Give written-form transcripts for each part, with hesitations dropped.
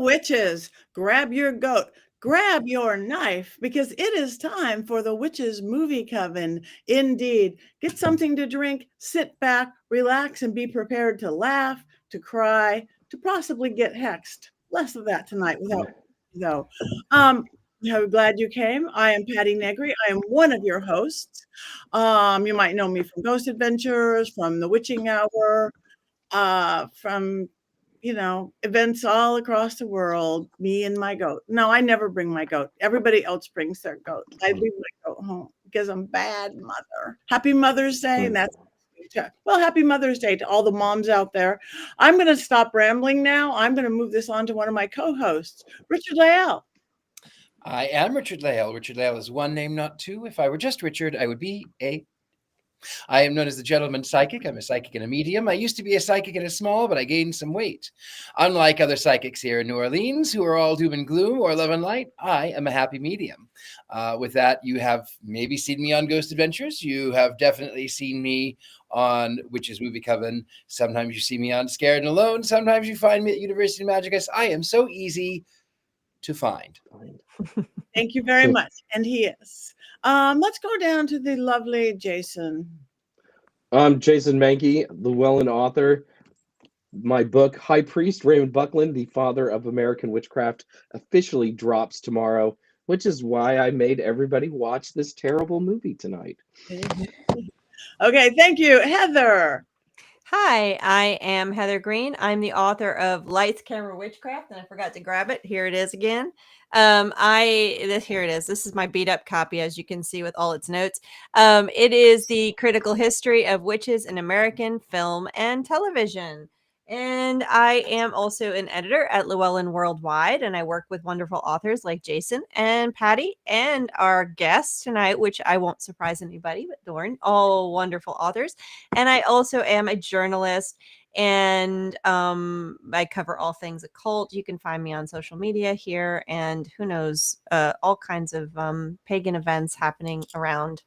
Well, witches, grab your goat, grab your knife, because it is time for the Witches Movie Coven. Indeed, get something to drink, sit back, relax, and be prepared to laugh, to cry, to possibly get hexed. Less of that tonight without though. I'm glad you came. I am Patti Negri. I am one of your hosts. You might know me from Ghost Adventures, from the Witching Hour, from events all across the world, me and my goat. No, I never bring my goat. Everybody else brings their goat. I leave my goat home because I'm a bad mother. Happy Mother's Day. And that's well, happy Mother's Day to all the moms out there. I'm going to stop rambling now. I'm going to move this on to one of my co-hosts, Richard-Lael. I am Richard-Lael. Richard-Lael is one name, not two. If I were just Richard, I would be a... I am known as the gentleman psychic. I'm a psychic and a medium. I used to be a psychic and a small, but I gained some weight. Unlike other psychics here in New Orleans, who are all doom and gloom or love and light, I am a happy medium. With that, you have maybe seen me on Ghost Adventures. You have definitely seen me on Witches Movie Coven. Sometimes you see me on Scared and Alone. Sometimes you find me at University of Magicus. I am so easy to find. Thank you very much. And he is. Let's go down to the lovely Jason. I'm Jason Mankey, the Llewellyn author. My book, High Priest Raymond Buckland, the Father of American Witchcraft, officially drops tomorrow, which is why I made everybody watch this terrible movie tonight. Okay, thank you. Heather. Hi, I am Heather Greene. I'm the author of Lights, Camera, Witchcraft, and I forgot to grab it. Here it is again. Here it is. This is my beat up copy, as you can see, with all its notes. It is the critical history of witches in American film and television. And I am also an editor at Llewellyn Worldwide, and I work with wonderful authors like Jason and Patti and our guest tonight, which I won't surprise anybody, but Dorn, all wonderful authors. And I also am a journalist, and I cover all things occult. You can find me on social media here, and who knows, all kinds of pagan events happening around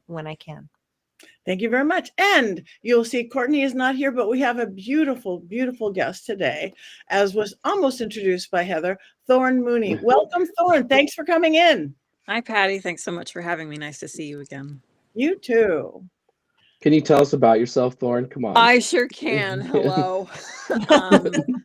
when I can. Thank you very much. And you'll see Courtney is not here, but we have a beautiful, beautiful guest today, as was almost introduced by Heather, Thorn Mooney. Welcome, Thorn. Thanks for coming in. Hi, Patti. Thanks so much for having me. Nice to see you again. You too. Can you tell us about yourself, Thorn? Come on. I sure can. Hello.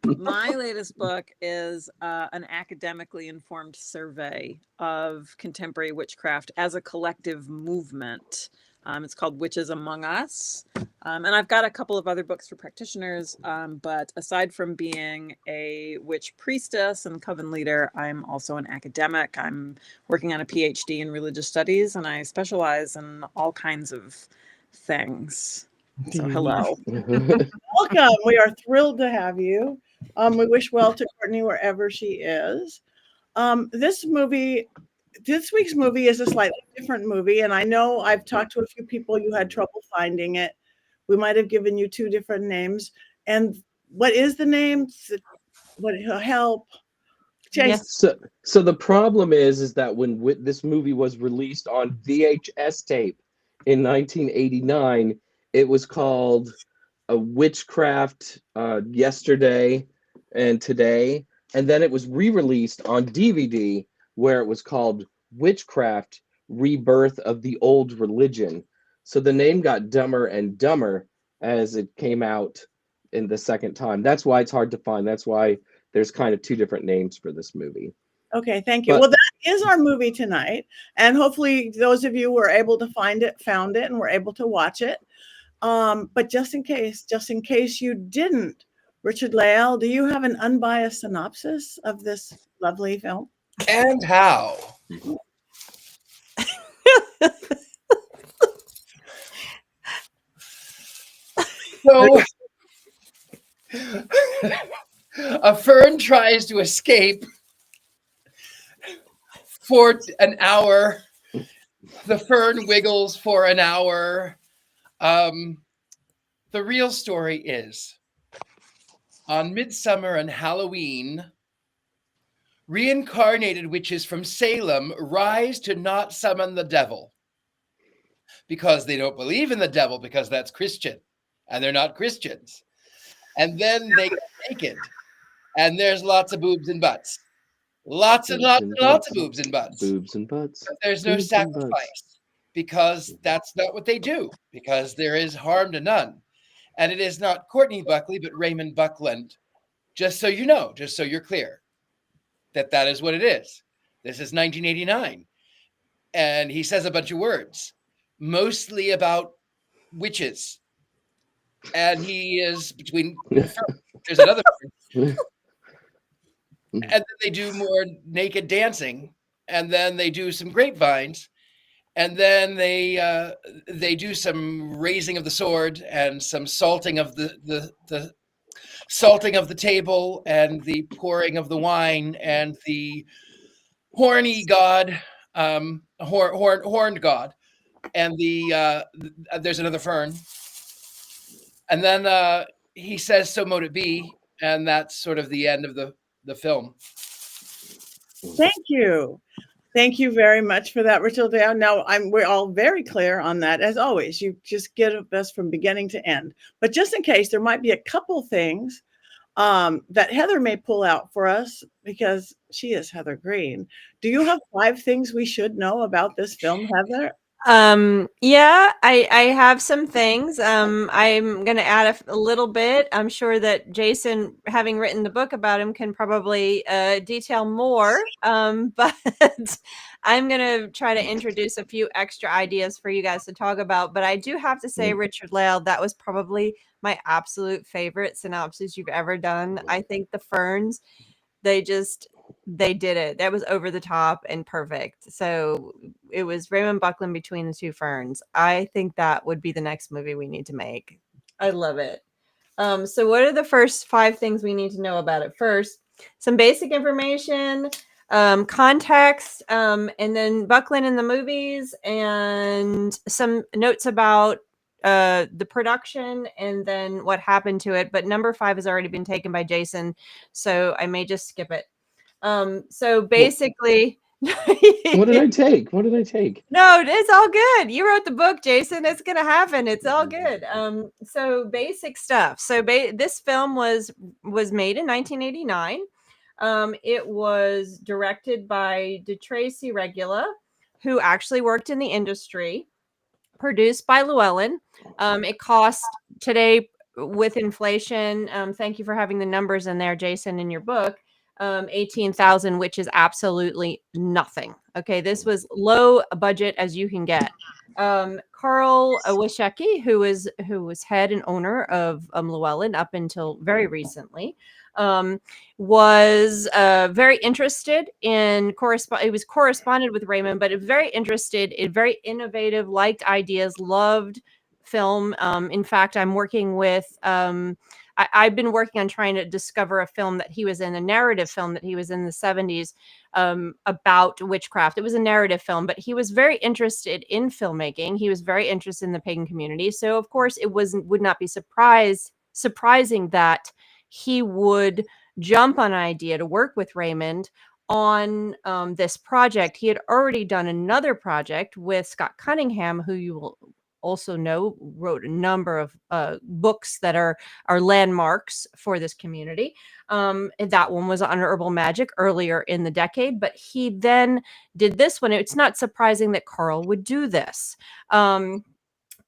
My latest book is an academically informed survey of contemporary witchcraft as a collective movement. It's called Witches Among Us. And I've got a couple of other books for practitioners. But aside from being a witch priestess and coven leader, I'm also an academic. I'm working on a PhD in religious studies, and I specialize in all kinds of things. So hello. Welcome. We are thrilled to have you. We wish well to Courtney wherever she is. This week's movie is a slightly different movie, and I know I've talked to a few people. You had trouble finding it. We might have given you two different names. And what is the name? What help? Yes. So the problem is that when this movie was released on VHS tape in 1989, it was called a Witchcraft Yesterday and Today, and then it was re-released on DVD, where it was called Witchcraft, Rebirth of the Old Religion. So the name got dumber and dumber as it came out in the second time. That's why it's hard to find. That's why there's kind of two different names for this movie. Okay, thank you. Well, that is our movie tonight. And hopefully those of you who were able to found it, and were able to watch it. But just in case you didn't, Richard-Lael, do you have an unbiased synopsis of this lovely film? And how? So, a fern tries to escape for an hour. The fern wiggles for an hour. The real story is, on Midsummer and Halloween, reincarnated witches from Salem rise to not summon the devil because they don't believe in the devil, because that's Christian and they're not Christians. And then they get naked and there's lots of boobs and butts. Lots and Boobs lots and and lots of butts. boobs and butts. Boobs and butts. But there's no Boobs and butts. sacrifice, because that's not what they do, because there is harm to none. And it is not Courtney Buckley, but Raymond Buckland. Just so you know, just so you're clear, that is what it is. This is 1989. And he says a bunch of words, mostly about witches. And he is between, there's another one. And then they do more naked dancing, and then they do some grapevines, and then they do some raising of the sword and some salting of the salting of the table and the pouring of the wine and the horny god, horned god, and there's another fern, and then he says, "So mote it be," and that's sort of the end of the film. Thank you. Thank you very much for that, Richard-Lael. Now, we're all very clear on that. As always, you just get us from beginning to end. But just in case, there might be a couple things that Heather may pull out for us, because she is Heather Greene. Do you have 5 things we should know about this film, Heather? Yeah, I have some things. I'm going to add a little bit. I'm sure that Jason, having written the book about him, can probably detail more. But I'm going to try to introduce a few extra ideas for you guys to talk about. But I do have to say, Richard-Lael, that was probably my absolute favorite synopsis you've ever done. I think the ferns, they did it. That was over the top and perfect. So it was Raymond Buckland between the two ferns. I think that would be the next movie we need to make. I love it. So what are the first 5 things we need to know about it? First, some basic information, context, and then Buckland in the movies, and some notes about the production, and then what happened to it. But number 5 has already been taken by Jason, so I may just skip it. So basically, What did I take? What did I take? No, it's all good. You wrote the book, Jason. It's gonna happen. It's all good. So basic stuff. So this film was made in 1989. It was directed by DeTracy Regula, who actually worked in the industry. Produced by Llewellyn. It cost today, with inflation. Thank you for having the numbers in there, Jason, in your book. $18,000, which is absolutely nothing. Okay, this was low budget as you can get. Carl Wishecki, who was head and owner of Llewellyn up until very recently, was very interested in He was corresponded with Raymond, but very interested in very innovative, liked ideas, loved film. In fact, I'm working with. I've been working on trying to discover a film that he was in, a narrative film that he was in the 70s about witchcraft. It was a narrative film, but he was very interested in filmmaking. He was very interested in the pagan community. So, of course, would not be surprising that he would jump on an idea to work with Raymond on this project. He had already done another project with Scott Cunningham, who you will also know wrote a number of books that are landmarks for this community. And that one was on herbal magic earlier in the decade, but he then did this one. It's not surprising that Carl would do this. And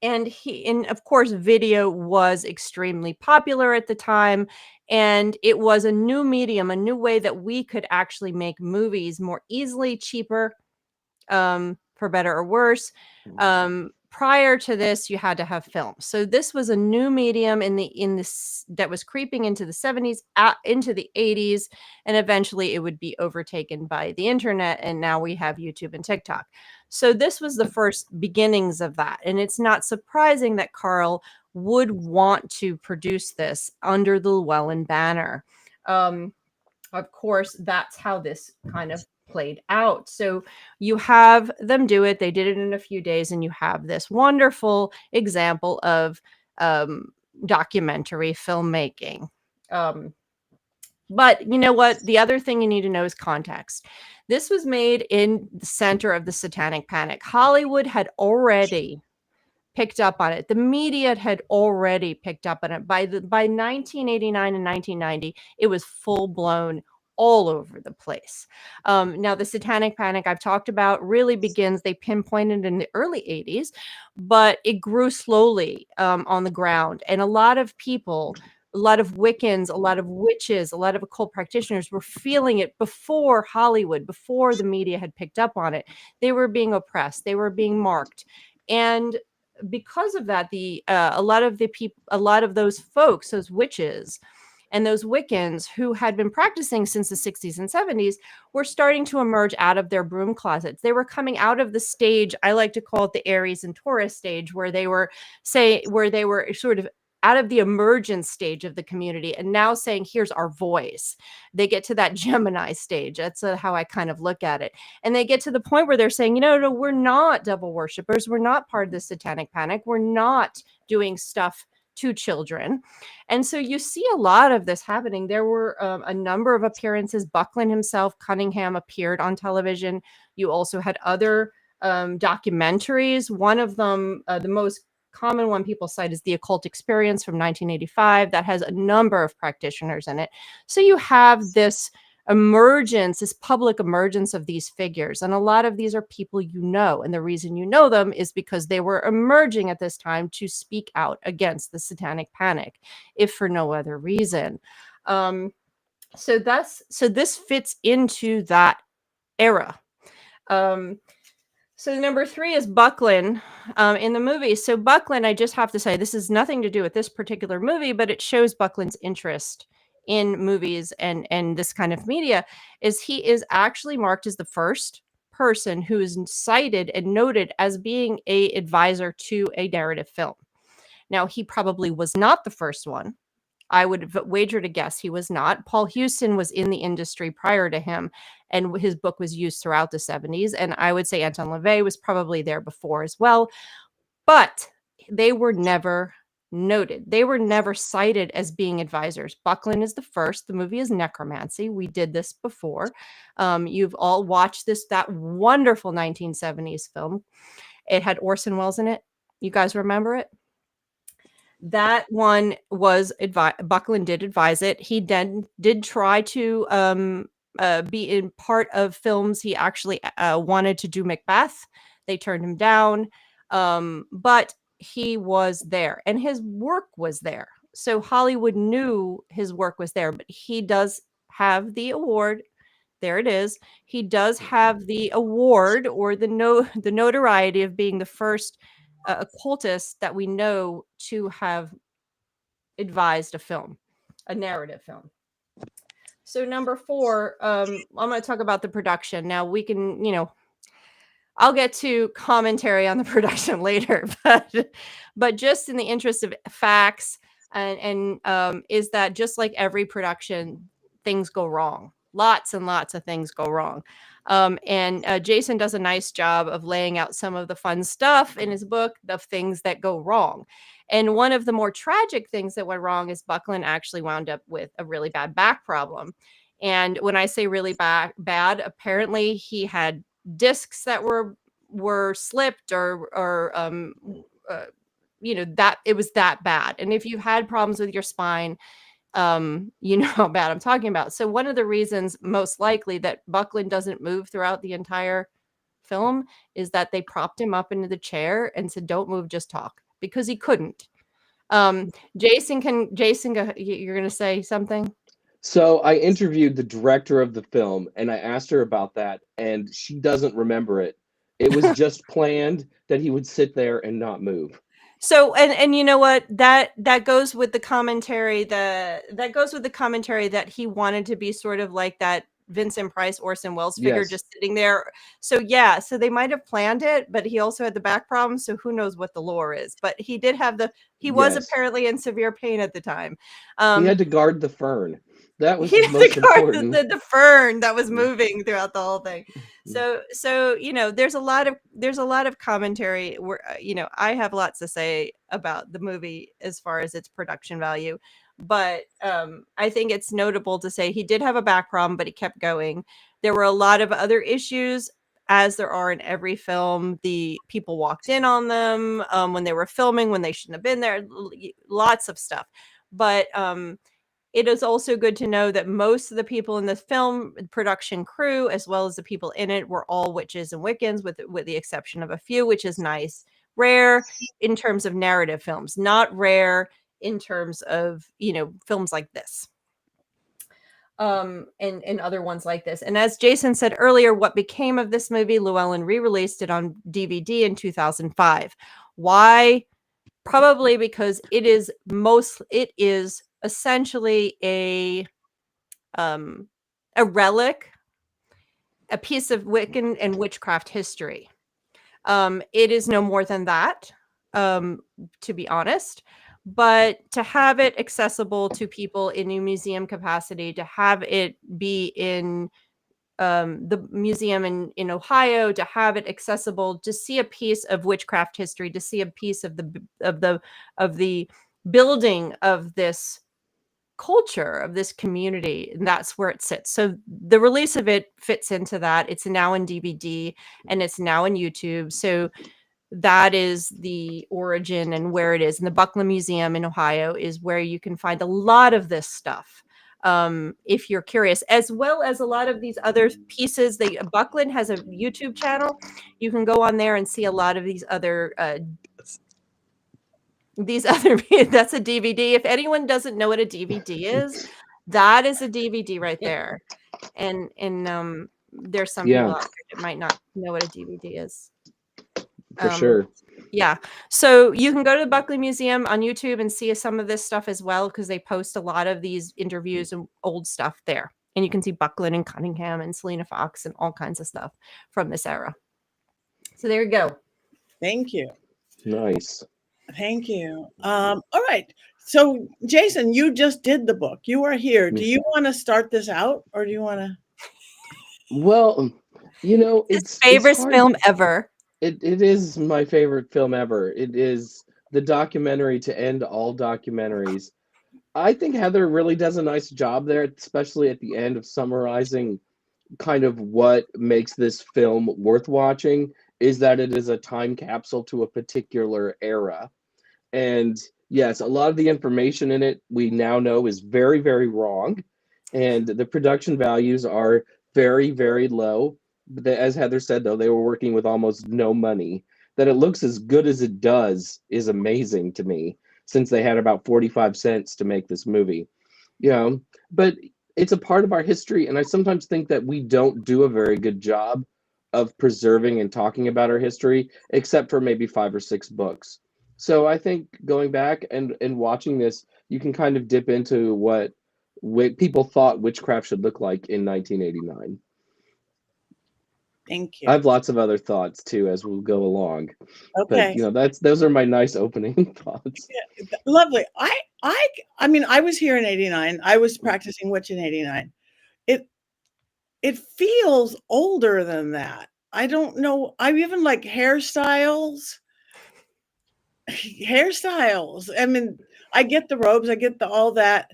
of course, video was extremely popular at the time, and it was a new medium, a new way that we could actually make movies more easily, cheaper, for better or worse. Prior to this, you had to have film. So this was a new medium that was creeping into the 70s, into the 80s, and eventually it would be overtaken by the internet. And now we have YouTube and TikTok. So this was the first beginnings of that. And it's not surprising that Carl would want to produce this under the Llewellyn banner. Of course, that's how this kind of played out. So you have them do it. They did it in a few days, and you have this wonderful example of documentary filmmaking. But you know what? The other thing you need to know is context. This was made in the center of the Satanic Panic. Hollywood had already picked up on it. The media had already picked up on it. By 1989 and 1990, it was full blown all over the place. Now, the Satanic Panic I've talked about really begins, they pinpointed in the early 80s, but it grew slowly on the ground. And a lot of people, a lot of Wiccans, a lot of witches, a lot of occult practitioners were feeling it before Hollywood, before the media had picked up on it. They were being oppressed, they were being marked. And because of that, a lot of those folks, those witches and those Wiccans who had been practicing since the 60s and 70s were starting to emerge out of their broom closets. They were coming out of the stage, I like to call it the Aries and Taurus stage, where they were sort of out of the emergence stage of the community and now saying, here's our voice. They get to that Gemini stage. That's how I kind of look at it. And they get to the point where they're saying, no, we're not devil worshipers. We're not part of the Satanic Panic. We're not doing stuff to children. And so you see a lot of this happening. There were a number of appearances. Buckland himself, Cunningham, appeared on television. You also had other documentaries. One of them, the most common one people cite, is The Occult Experience from 1985 that has a number of practitioners in it. So you have this emergence, this public emergence of these figures. And a lot of these are people you know. And the reason you know them is because they were emerging at this time to speak out against the Satanic Panic, if for no other reason. So this fits into that era. So number 3 is Buckland in the movie. So Buckland, I just have to say, this has nothing to do with this particular movie, but it shows Buckland's interest in movies and this kind of media. Is he is actually marked as the first person who is cited and noted as being a advisor to a narrative film. Now, he probably was not the first one. I would wager to guess he was not. Paul Huston was in the industry prior to him, and his book was used throughout the 70s. And I would say Anton LaVey was probably there before as well. But they were never noted. They were never cited as being advisors. Buckland is the first. The movie is Necromancy. We did this before. You've all watched that wonderful 1970s film. It had Orson Welles in it. You guys remember it? That one was Buckland did advise it. He did try to be in part of films. He actually wanted to do Macbeth. They turned him down, but he was there and his work was there. So Hollywood knew his work was there, but he does have the award. There it is. He does have the award or the notoriety of being the first occultist that we know to have advised a film, a narrative film. So number 4, I'm going to talk about the production. Now we can, I'll get to commentary on the production later, but just in the interest of facts and is that just like every production, things go wrong. Lots and lots of things go wrong. And Jason does a nice job of laying out some of the fun stuff in his book, the things that go wrong. And one of the more tragic things that went wrong is Buckland actually wound up with a really bad back problem. And when I say really bad, apparently he had discs that were slipped or that it was that bad. And if you had problems with your spine, you know how bad I'm talking about. So one of the reasons most likely that Buckland doesn't move throughout the entire film is that they propped him up into the chair and said, don't move, just talk, because he couldn't. Jason, you're going to say something? So I interviewed the director of the film and I asked her about that and she doesn't remember it. It was just planned that he would sit there and not move. So, and you know what, that goes with the commentary, that he wanted to be sort of like that Vincent Price, Orson Welles figure, Yes. just sitting there. So yeah, so they might have planned it, but he also had the back problem. So who knows what the lore is, but he did have he was Yes. apparently in severe pain at the time. He had to guard the fern. That was He the most important. the fern that was moving throughout the whole thing. So there's a lot of commentary where I have lots to say about the movie as far as its production value, but I think it's notable to say he did have a back problem, but he kept going. There were a lot of other issues. as there are in every film. The people walked in on them when they were filming, when they shouldn't have been there. Lots of stuff. But it is also good to know that most of the people in this film production crew, as well as the people in it, were all witches and Wiccans, with the exception of a few, which is nice. Rare in terms of narrative films, not rare in terms of, films like this. And other ones like this. And as Jason said earlier, what became of this movie? Llewellyn re-released it on DVD in 2005. Why? Probably because it is essentially a relic, a piece of Wiccan and witchcraft history. It is no more than that, to be honest. But to have it accessible to people in a museum capacity, to have it be in the museum in Ohio, to have it accessible, to see a piece of witchcraft history, to see a piece of the building of this culture, of this community, and that's where it sits. So the release of it fits into that. It's now in DVD and it's now in YouTube. So that is the origin and where it is. And the Buckland Museum in Ohio is where you can find a lot of this stuff, if you're curious, as well as a lot of these other pieces. Buckland has a YouTube channel. You can go on there and see a lot of these other that's a DVD. If anyone doesn't know what a DVD is, that is a DVD right there. And there's some people out there that might not know what a DVD is. For sure. Yeah. So you can go to the Buckley Museum on YouTube and see some of this stuff as well, because they post a lot of these interviews and old stuff there. And you can see Buckland and Cunningham and Selena Fox and all kinds of stuff from this era. So there you go. Thank you. Nice. Thank you. All right. So Jason, you just did the book. You are here. Do you want to start this out, or do you want to? Well, His favorite film ever. It is my favorite film ever. It is the documentary to end all documentaries. I think Heather really does a nice job there, especially at the end, of summarizing kind of what makes this film worth watching, is that it is a time capsule to a particular era. And yes, a lot of the information in it we now know is very, very wrong. And the production values are very, very low. As Heather said, though, they were working with almost no money. That it looks as good as it does is amazing to me, since they had about 45 cents to make this movie. But it's a part of our history, and I sometimes think that we don't do a very good job of preserving and talking about our history, except for maybe 5 or 6 books. So I think going back and watching this, you can kind of dip into what people thought witchcraft should look like in 1989. Thank you. I have lots of other thoughts too as we'll go along. Okay. But those are my nice opening thoughts. Yeah, lovely. I mean, I was here in 89. I was practicing witch in 89. It feels older than that. I don't know. I even like hairstyles. I mean, I get the robes, I get all that,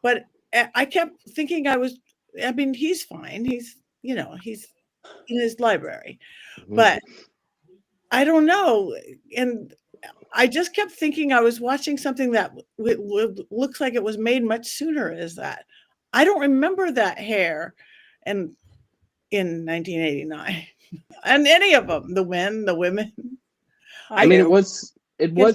but I kept thinking he's fine. He's in his library, but I don't know. And I just kept thinking I was watching something that looks like it was made much sooner as that. I don't remember that hair and in 1989 and any of them, the men, the women. I mean, it was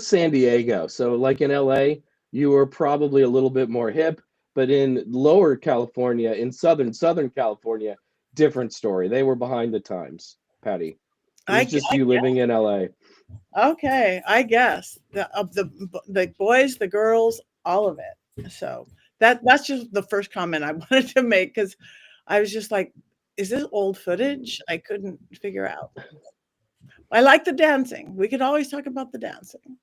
San Diego. So like in LA, you were probably a little bit more hip, but in lower California, in Southern California, different story. They were behind the times, Patti. It's just you living in LA. Okay, I guess the boys, the girls, all of it. So that's just the first comment I wanted to make, because I was just like, is this old footage? I couldn't figure out. I like the dancing. We could always talk about the dancing.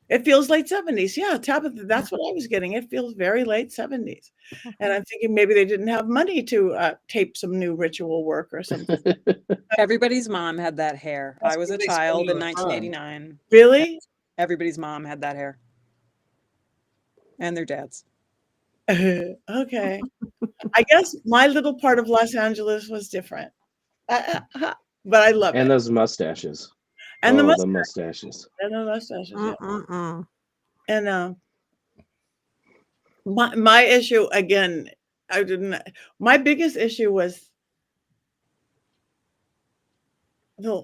It feels late 70s. Yeah, Tabitha, that's what I was getting. It feels very late 70s. And I'm thinking maybe they didn't have money to tape some new ritual work or something. Everybody's mom had that hair. I was a child in 1989. Really? Everybody's mom had that hair. And their dads. Okay. I guess my little part of Los Angeles was different. but I love And it. those mustaches. And the the mustaches. mustaches. And the mustaches, yeah. Mm-mm-mm. And my issue again, my biggest issue was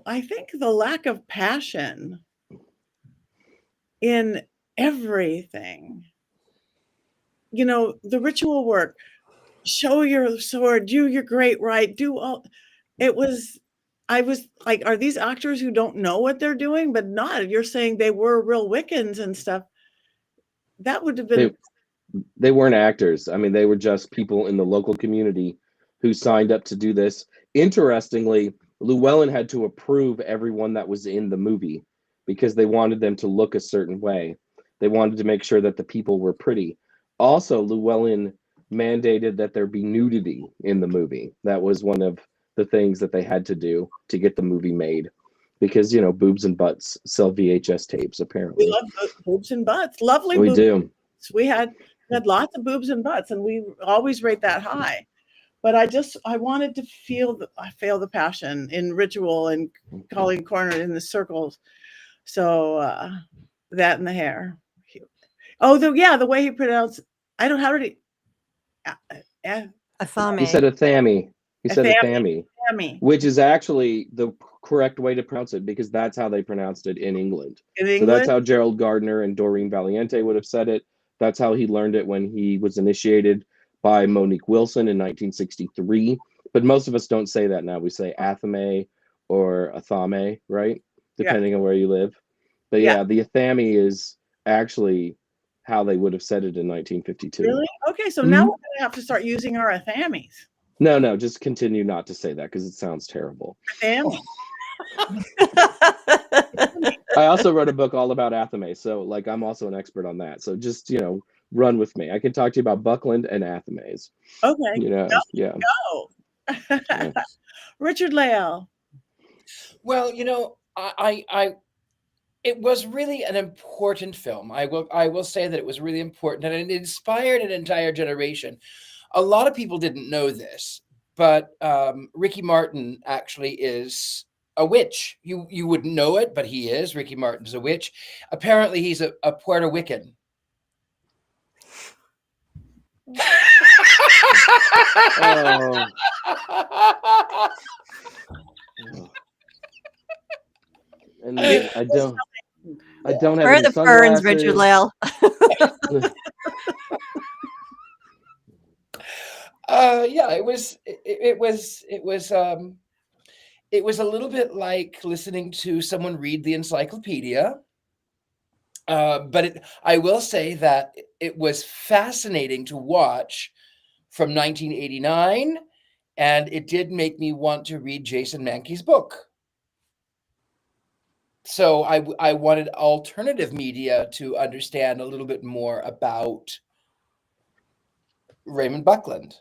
I think the lack of passion in everything. You know, the ritual work, show your sword, do your great rite, do all. I was like, are these actors who don't know what they're doing? But not, you're saying they were real Wiccans and stuff. That would have been. They weren't actors. I mean, they were just people in the local community who signed up to do this. Interestingly, Llewellyn had to approve everyone that was in the movie because they wanted them to look a certain way. They wanted to make sure that the people were pretty. Also, Llewellyn mandated that there be nudity in the movie. That was one of the things that they had to do to get the movie made because, you know, boobs and butts sell VHS tapes, apparently. We love boobs and butts. Lovely We boobs. do. We had lots of boobs and butts, and we always rate that high. But I wanted to feel the passion in ritual and calling corner in the circles. So that and the hair. Oh, the way he pronounced. I don't. How did he? Athame. He said Athame. He said Athame, Athame. which is actually the correct way to pronounce it because that's how they pronounced it in England. In England? So that's how Gerald Gardner and Doreen Valiente would have said it. That's how he learned it when he was initiated by Monique Wilson in 1963. But most of us don't say that now. We say Athame or Athame, right? Depending on where you live. But yeah, the Athame is actually how they would have said it in 1952. Really? Okay, so now we're going to have to start using our Athames. No, just continue not to say that because it sounds terrible. Athame. I also wrote a book all about Athame, so like I'm also an expert on that. So just, you know, run with me. I can talk to you about Buckland and Athames. Okay. You know, Go. Yeah. Richard-Lael. Well, you know, it was really an important film. I will say that it was really important, and it inspired an entire generation. A lot of people didn't know this, but Ricky Martin actually is a witch. You wouldn't know it, but he is. Ricky Martin's a witch. Apparently, he's a Puerto Rican. Oh. And I don't have Where are any the ferns, sunglasses. Richard-Lael? Yeah, it was a little bit like listening to someone read the encyclopedia. But I will say that it was fascinating to watch from 1989, and it did make me want to read Jason Mankey's book. So I wanted alternative media to understand a little bit more about Raymond Buckland.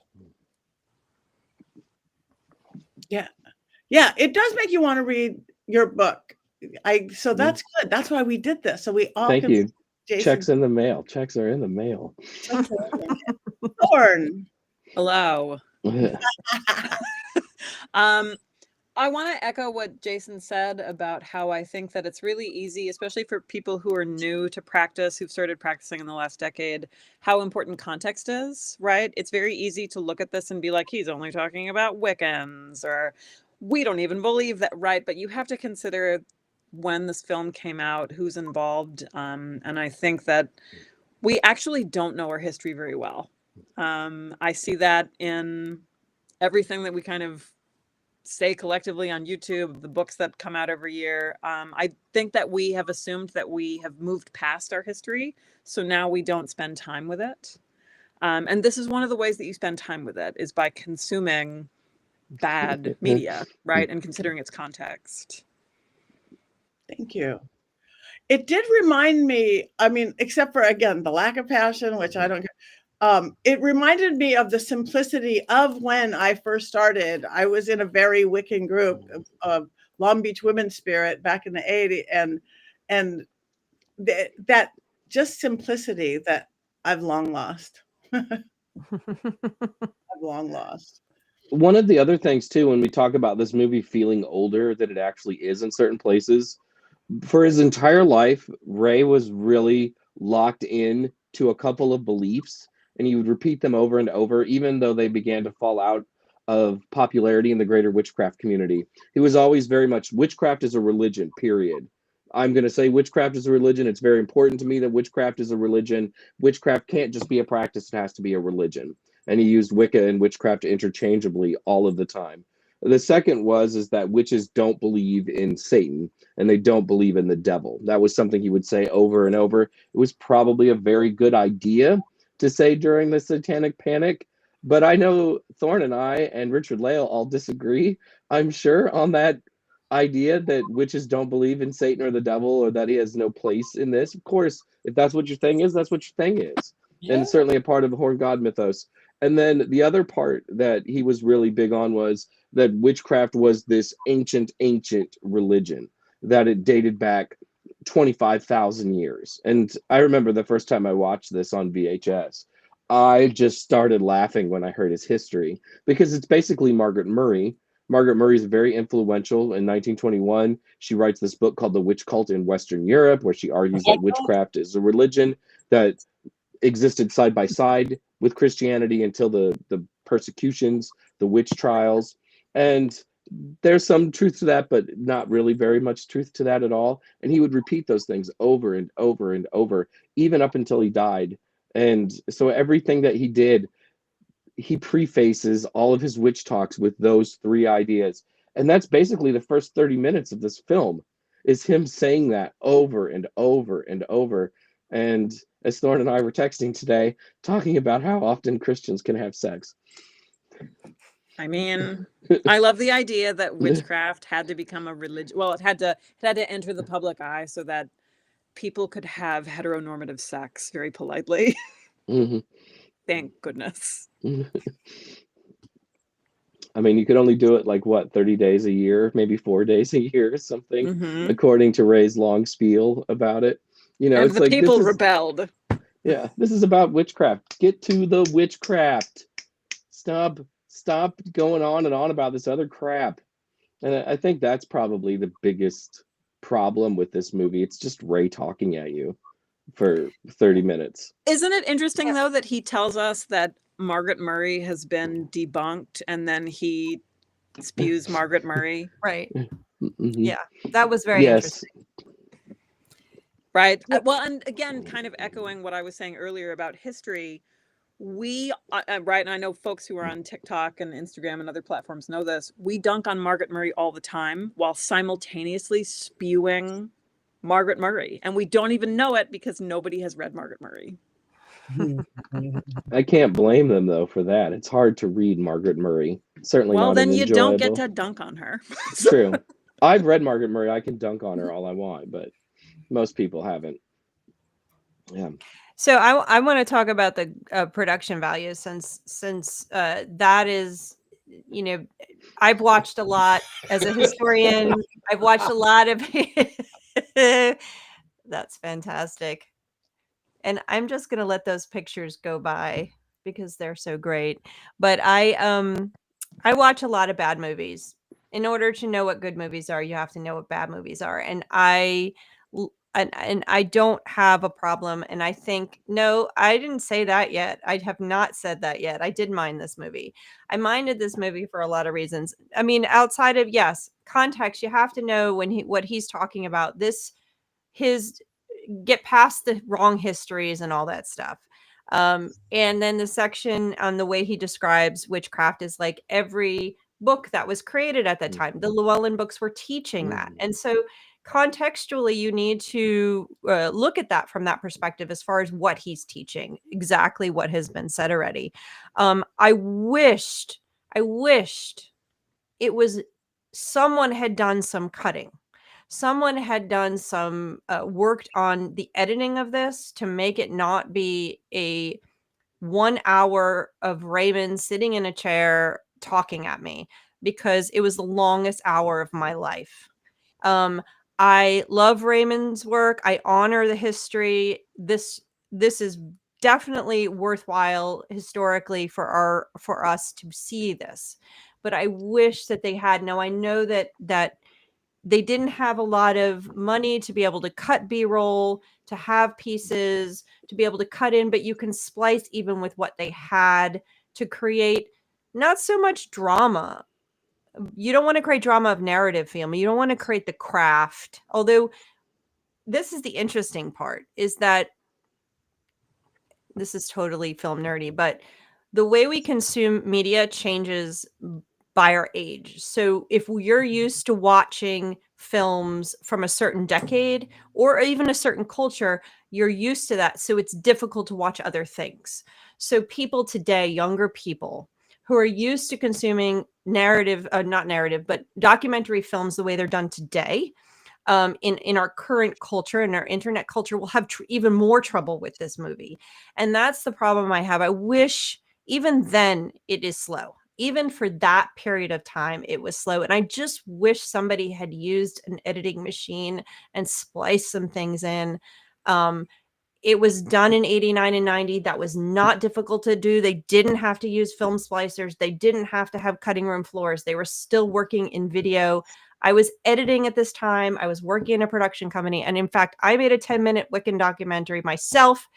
Yeah, it does make you want to read your book. So that's good. That's why we did this. So we all Thank you. Jason. Checks in the mail. Checks are in the mail. Thorn. Hello. I want to echo what Jason said about how I think that it's really easy, especially for people who are new to practice, who've started practicing in the last decade, how important context is, right? It's very easy to look at this and be like, he's only talking about Wiccans, or we don't even believe that, right? But you have to consider when this film came out, who's involved. And I think that we actually don't know our history very well. I see that in everything that we kind of say collectively on YouTube, the books that come out every year. I think that we have assumed that we have moved past our history, so now we don't spend time with it. And this is one of the ways that you spend time with it, is by consuming bad media, right? And considering its context. Thank you. It did remind me, I mean, except for, again, the lack of passion, which I don't care. It reminded me of the simplicity of when I first started. I was in a very Wiccan group of Long Beach Women's Spirit back in the 80s, and that just simplicity that I've long lost. I've long lost. One of the other things too, when we talk about this movie feeling older than it actually is in certain places, for his entire life, Ray was really locked in to a couple of beliefs, and he would repeat them over and over, even though they began to fall out of popularity in the greater witchcraft community. He was always very much, witchcraft is a religion, period. I'm going to say witchcraft is a religion. It's very important to me that witchcraft is a religion. Witchcraft can't just be a practice, it has to be a religion. And he used Wicca and witchcraft interchangeably all of the time. The second is that witches don't believe in Satan and they don't believe in the devil. That was something he would say over and over. It was probably a very good idea to say during the Satanic Panic, but I know Thorne and I and Richard-Lael all disagree, I'm sure, on that idea that witches don't believe in Satan or the devil, or that he has no place in this. Of course, if that's what your thing is, that's what your thing is. Yeah. And it's certainly a part of the Horn God mythos. And then the other part that he was really big on was that witchcraft was this ancient religion, that it dated back 25,000 years. And I remember the first time I watched this on VHS, I just started laughing when I heard his history, because it's basically Margaret Murray. Margaret Murray is very influential. In 1921, she writes this book called The Witch Cult in Western Europe, where she argues that witchcraft is a religion that existed side by side with Christianity until the persecutions, the witch trials. And there's some truth to that, but not really very much truth to that at all. And he would repeat those things over and over and over, even up until he died. And so everything that he did, he prefaces all of his witch talks with those three ideas. And that's basically the first 30 minutes of this film, is him saying that over and over and over. And as Thorne and I were texting today, talking about how often Christians can have sex. I mean, I love the idea that witchcraft had to become a religion. Well, it had to enter the public eye so that people could have heteronormative sex very politely. Mm-hmm. Thank goodness. I mean, you could only do it like what, 30 days a year, maybe 4 days a year or something, Mm-hmm. according to Ray's long spiel about it. You know, And it's the like people rebelled. Yeah, this is about witchcraft. Get to the witchcraft. Stop going on and on about this other crap. And I think that's probably the biggest problem with this movie. It's just Ray talking at you for 30 minutes. Isn't it interesting, though, that he tells us that Margaret Murray has been debunked, and then he spews Margaret Murray? Right. Mm-hmm. Yeah, that was very interesting. Right. Well, and again, kind of echoing what I was saying earlier about history, we, right, and I know folks who are on TikTok and Instagram and other platforms know this, we dunk on Margaret Murray all the time while simultaneously spewing Margaret Murray. And we don't even know it because nobody has read Margaret Murray. I can't blame them, though, for that. It's hard to read Margaret Murray. Certainly well, not then an you enjoyable... don't get to dunk on her. True. I've read Margaret Murray. I can dunk on her all I want, but most people haven't. Yeah. So I want to talk about the production values, since that is, you know, I've watched a lot as a historian. I've watched a lot of that's fantastic. And I'm just going to let those pictures go by because they're so great. But I watch a lot of bad movies. In order to know what good movies are, you have to know what bad movies are. And I don't have a problem. And I think, no, I didn't say that yet. I have not said that yet. I did mind this movie. I minded this movie for a lot of reasons. I mean, outside of, yes, context, you have to know what he's talking about. Get past the wrong histories and all that stuff. And then the section on the way he describes witchcraft is like every book that was created at that time. The Llewellyn books were teaching that. And so contextually, you need to look at that from that perspective as far as what he's teaching, exactly what has been said already. I wished it was someone had done some cutting. Someone had done some worked on the editing of this to make it not be a 1 hour of Raymond sitting in a chair talking at me, because it was the longest hour of my life. I love Raymond's work. I honor the history. This is definitely worthwhile historically for us to see this. But I wish that they had. Now I know that they didn't have a lot of money to be able to cut B-roll, to have pieces, to be able to cut in, but you can splice even with what they had to create not so much drama. You don't want to create drama of narrative film. You don't want to create the craft. Although this is the interesting part, is that this is totally film nerdy, but the way we consume media changes by our age. So if you're used to watching films from a certain decade or even a certain culture, you're used to that. So it's difficult to watch other things. So people today, younger people who are used to consuming not narrative, but documentary films the way they're done today, in our current culture and our internet culture, will have even more trouble with this movie. And that's the problem I have. I wish even then it is slow. Even for that period of time, it was slow. And I just wish somebody had used an editing machine and spliced some things in. It was done in 89 and 90. That was not difficult to do. They didn't have to use film splicers. They didn't have to have cutting room floors. They were still working in video. I was editing at this time. I was working in a production company. And in fact, I made a 10-minute Wiccan documentary myself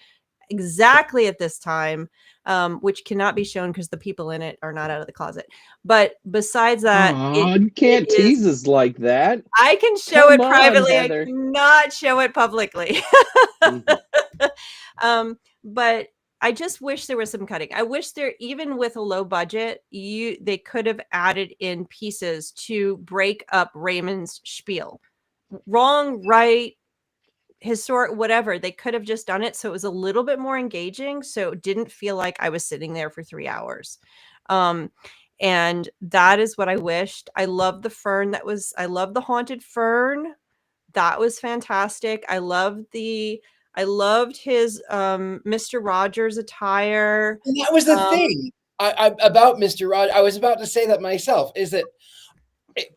exactly at this time, which cannot be shown because the people in it are not out of the closet. But besides that, you can't tease us like that. I can show it Come on, privately. Heather. I cannot show it publicly. But I just wish there was some cutting. I wish there, even with a low budget, they could have added in pieces to break up Raymond's spiel. Wrong, right, historic, whatever. They could have just done it so it was a little bit more engaging, so it didn't feel like I was sitting there for 3 hours. And that is what I wished. I love the fern. I love the haunted fern. That was fantastic. I loved his Mr. Rogers attire. And that was the thing about Mr. Rogers. I was about to say that myself, is that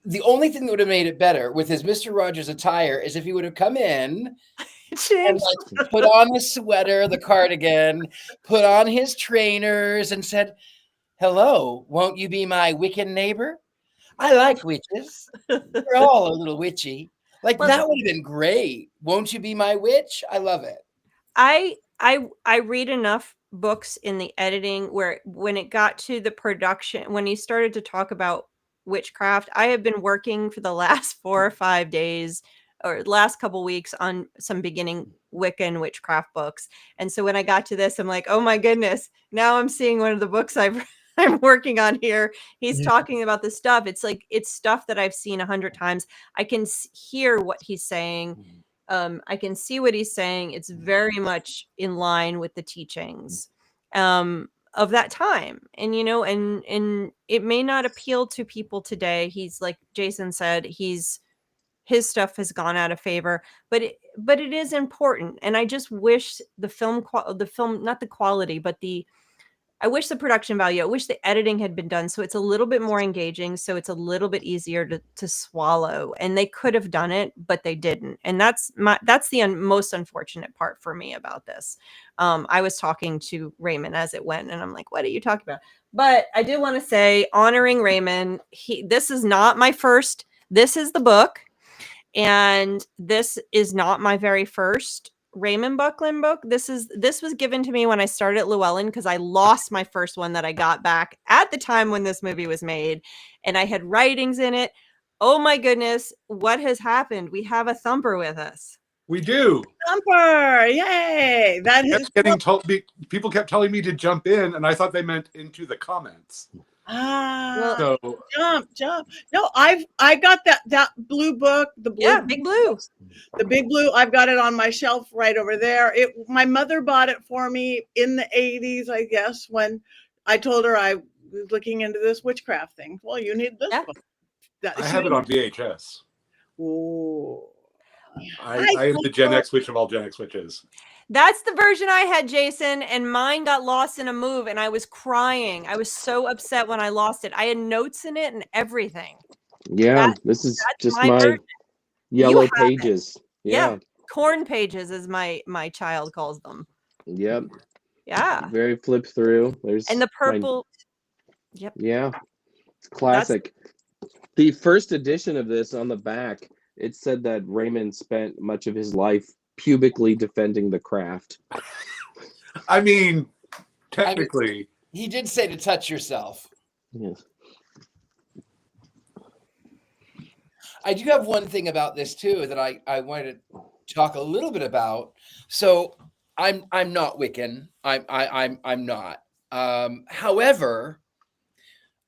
the only thing that would have made it better with his Mr. Rogers attire is if he would have come in and like put on the sweater, the cardigan, put on his trainers and said, "Hello, won't you be my Wiccan neighbor? I like witches. We're all a little witchy." Like, that would have been great. "Won't you be my witch?" I love it. I read enough books in the editing where when it got to the production, when he started to talk about witchcraft, I have been working for the last 4 or 5 days or last couple weeks on some beginning Wiccan witchcraft books. And so when I got to this, I'm like, oh my goodness, now I'm seeing one of the books I'm working on here. He's talking about this stuff. It's like, it's stuff that I've seen 100 times. I can hear what he's saying. I can see what he's saying. It's very much in line with the teachings of that time. And, and it may not appeal to people today. He's, like Jason said, his stuff has gone out of favor, but it is important. And I just wish the film, not the quality, but I wish the production value, I wish the editing had been done so it's a little bit more engaging, so it's a little bit easier to swallow. And they could have done it, but they didn't. And that's the most unfortunate part for me about this. I was talking to Raymond as it went, and I'm like, what are you talking about? But I do want to say, honoring Raymond, this is not my first, this is the book, and this is not my very first Raymond Buckland book. This was given to me when I started at Llewellyn because I lost my first one that I got back at the time when this movie was made, and I had writings in it. Oh my goodness, what has happened? We have a thumper with us. We do. Thumper, yay! That is getting told. People kept telling me to jump in, and I thought they meant into the comments. So jump. No, I got that blue book, the blue, Big Blue. The Big Blue. I've got it on my shelf right over there. My mother bought it for me in the 80s, I guess, when I told her I was looking into this witchcraft thing. Well, you need this book. I have it on VHS. Ooh. I am the Gen X witch of all Gen X witches. That's the version I had, Jason, and mine got lost in a move, and I was crying. I was so upset when I lost it. I had notes in it and everything. Yeah, this is just my yellow pages. Yeah. Corn pages, as my child calls them. Yep. Yeah. Very flip through. There's And the my- purple. Yep. yeah, it's classic. The first edition of this, on the back, it said that Raymond spent much of his life pubically defending the craft. I mean, technically. He did say to touch yourself. Yes. I do have one thing about this too that I wanted to talk a little bit about. So I'm not Wiccan. I'm not. However,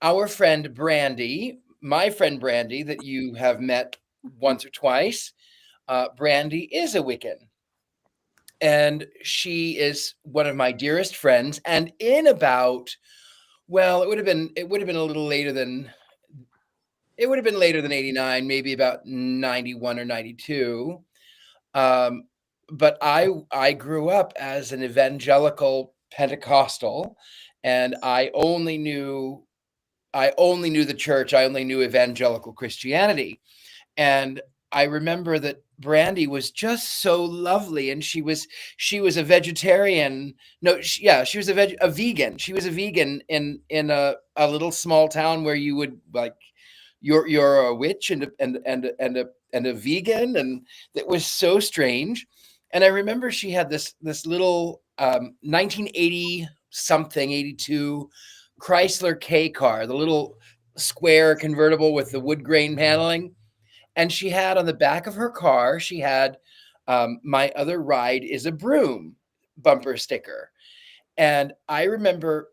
our friend Brandy, my friend Brandy, that you have met once or twice, Brandy is a Wiccan. And she is one of my dearest friends. And in about, well, it would have been a little later than, it would have been later than 89, maybe about 91 or 92. But I grew up as an evangelical Pentecostal, and I only knew the church. I only knew evangelical Christianity. And I remember that Brandy was just so lovely, and she was a vegetarian. No, she was a vegan. She was a vegan in a little small town where you would like, you're a witch and a vegan, and it was so strange. And I remember she had this little 1980 something 82 Chrysler K car, the little square convertible with the wood grain paneling. And she had on the back of her car, she had "My Other Ride is a Broom" bumper sticker. And I remember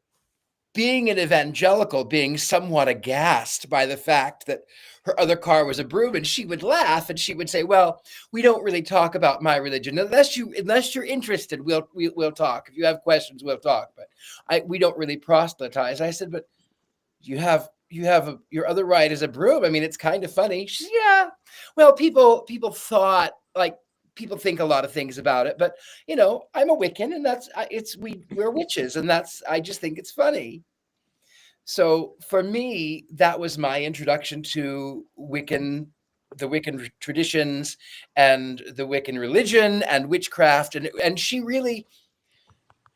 being an evangelical, being somewhat aghast by the fact that her other car was a broom, and she would laugh and she would say, "Well, we don't really talk about my religion unless you're interested. We'll talk. If you have questions, we'll talk. But we don't really proselytize." I said, "But you have your other ride is a broom. I mean, it's kind of funny." She said, "Yeah, well, people thought, like, people think a lot of things about it, but you know, I'm a Wiccan, and we're witches, and I just think it's funny." So for me, that was my introduction to the Wiccan traditions and the Wiccan religion and witchcraft, and she really,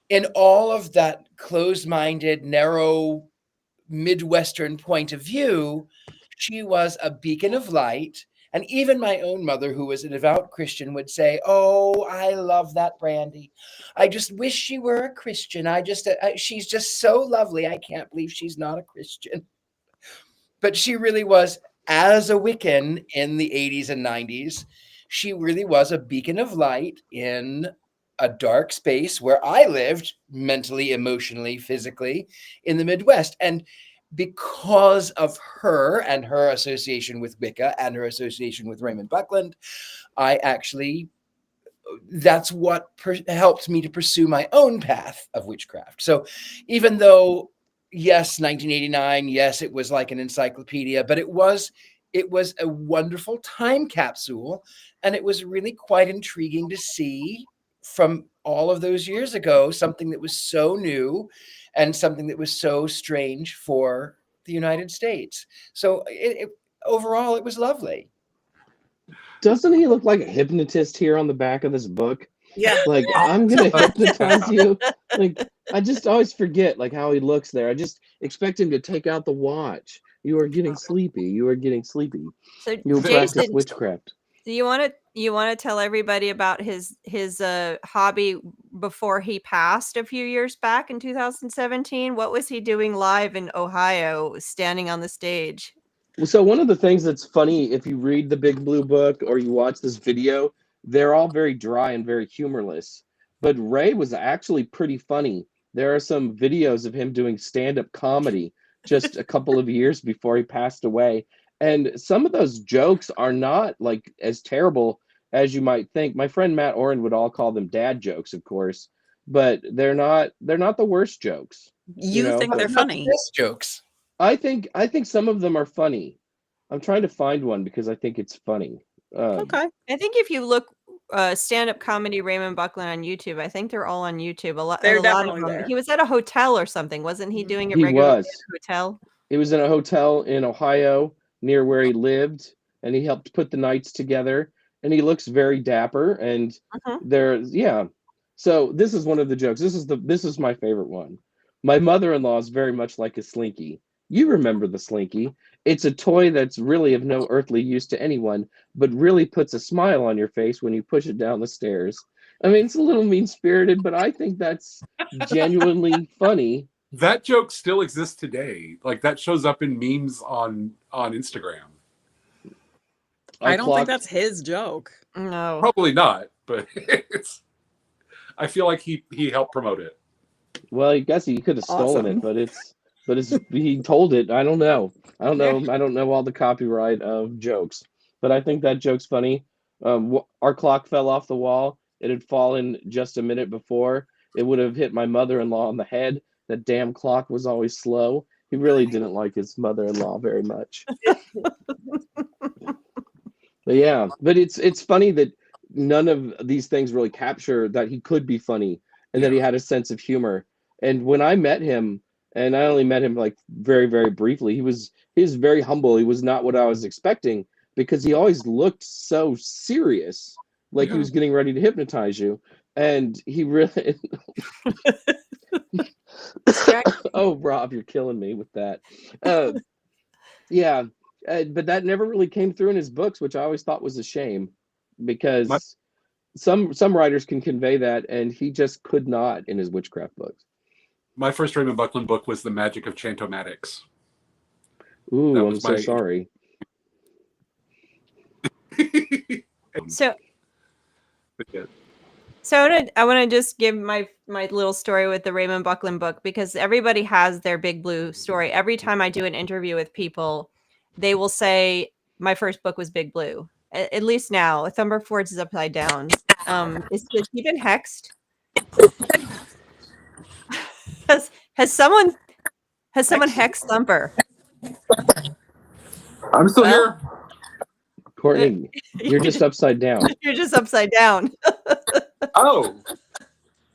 in all of that closed-minded, narrow Midwestern point of view, she was a beacon of light. And even my own mother, who was a devout Christian, would say, "Oh, I love that Brandy. I just wish she were a Christian. She's just so lovely. I can't believe she's not a Christian." But she really was, as a Wiccan in the 80s and 90s, she really was a beacon of light in a dark space where I lived mentally, emotionally, physically in the Midwest. And because of her and her association with Wicca and her association with Raymond Buckland, that's what helped me to pursue my own path of witchcraft. So even though, yes, 1989, yes, it was like an encyclopedia, but it was a wonderful time capsule. And it was really quite intriguing to see from all of those years ago, something that was so new and something that was so strange for the United States. So overall, it was lovely. Doesn't he look like a hypnotist here on the back of this book? Yeah. Like, I'm gonna hypnotize you. Like, I just always forget like how he looks there. I just expect him to take out the watch. You are getting sleepy. You are getting sleepy. So You'll practice Jason, witchcraft. do you want to tell everybody about his hobby before he passed a few years back in 2017? What was he doing live in Ohio, standing on the stage? So one of the things that's funny, if you read the Big Blue Book or you watch this video, they're all very dry and very humorless. But Ray was actually pretty funny. There are some videos of him doing stand-up comedy just a couple of years before he passed away. And some of those jokes are not like as terrible as you might think. My friend Matt Oren would all call them dad jokes, of course, but they're not the worst jokes. You think they're funny? Jokes. I think some of them are funny. I'm trying to find one because I think it's funny. Okay. I think if you look stand-up comedy Raymond Buckland on YouTube, I think they're all on YouTube. They're a lot of definitely them. there. He was at a hotel or something, wasn't he? Doing it He regularly was. at a hotel. He was in a hotel in Ohio near where he lived, and he helped put the nights together. And he looks very dapper. And So this is one of the jokes. This is my favorite one. My mother-in-law is very much like a slinky. You remember the slinky. It's a toy that's really of no earthly use to anyone, but really puts a smile on your face when you push it down the stairs. I mean, it's a little mean-spirited, but I think that's genuinely funny. That joke still exists today. Like that shows up in memes on Instagram. I don't think that's his joke. No. Probably not, but I feel like he helped promote it. Well, I guess he could have stolen it, but he told it. I don't know. I don't know all the copyright of jokes, but I think that joke's funny. Our clock fell off the wall. It had fallen just a minute before. It would have hit my mother-in-law on the head. That damn clock was always slow. He really didn't like his mother-in-law very much. But yeah, but it's funny that none of these things really capture that he could be funny and that he had a sense of humor. And when I met him, and I only met him like very, very briefly, he was very humble. He was not what I was expecting because he always looked so serious, like he was getting ready to hypnotize you. And he really oh, Rob, you're killing me with that. Yeah. But that never really came through in his books, which I always thought was a shame, because some writers can convey that, and he just could not in his witchcraft books. My first Raymond Buckland book was The Magic of Chantomatics. Ooh, I'm so sorry. So I want to just give my little story with the Raymond Buckland book, because everybody has their Big Blue story. Every time I do an interview with people, they will say my first book was Big Blue. At least now, Thumper Forge is upside down. Is he been hexed? Has someone hexed Thumper? I'm still here. Courtney, you're just upside down. You're just upside down. Oh,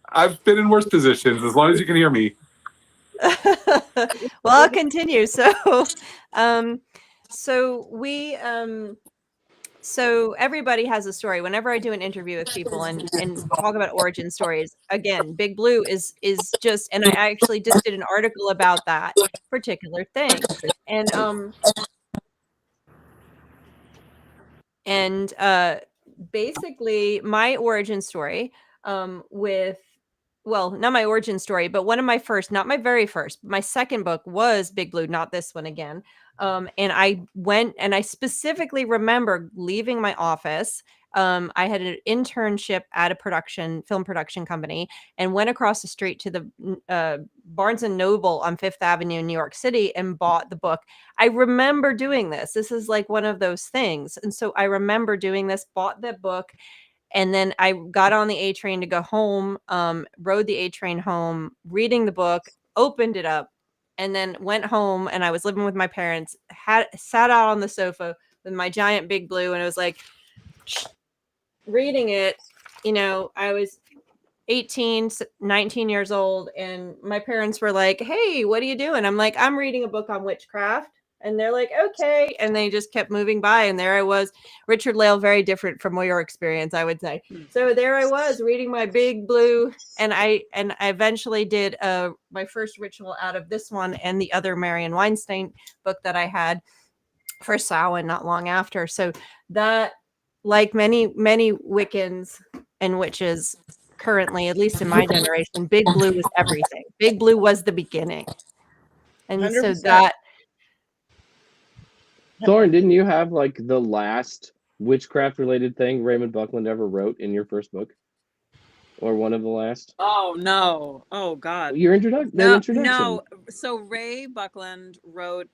I've been in worse positions, as long as you can hear me. Well, I'll continue. So everybody has a story. Whenever I do an interview with people and talk about origin stories, again, Big Blue is just, and I actually just did an article about that particular thing. And basically my origin story not my origin story, but one of my first, not my very first, my second book was Big Blue, not this one again. And I went, and I specifically remember leaving my office. I had an internship at a film production company, and went across the street to the Barnes and Noble on Fifth Avenue in New York City and bought the book. I remember doing this. This is like one of those things. And so I remember doing this, bought the book, and then I got on the A train to go home, rode the A train home, reading the book, opened it up, and then went home, and I was living with my parents, sat out on the sofa with my giant Big Blue, and it was like reading it. I was 18, 19 years old, and my parents were like, "Hey, what are you doing?" I'm like, "I'm reading a book on witchcraft." And they're like, "Okay." And they just kept moving by. And there I was, Richard-Lael, very different from your experience, I would say. So there I was reading my Big Blue. And I eventually did my first ritual out of this one and the other Marion Weinstein book that I had for Samhain not long after. So that, like many, many Wiccans and witches currently, at least in my generation, Big Blue was everything. Big Blue was the beginning. And 100%. So that... Thorne, didn't you have like the last witchcraft related thing Raymond Buckland ever wrote in your first book? Or one of the last? Oh, no. Oh, God. Your introduction. No. So Ray Buckland wrote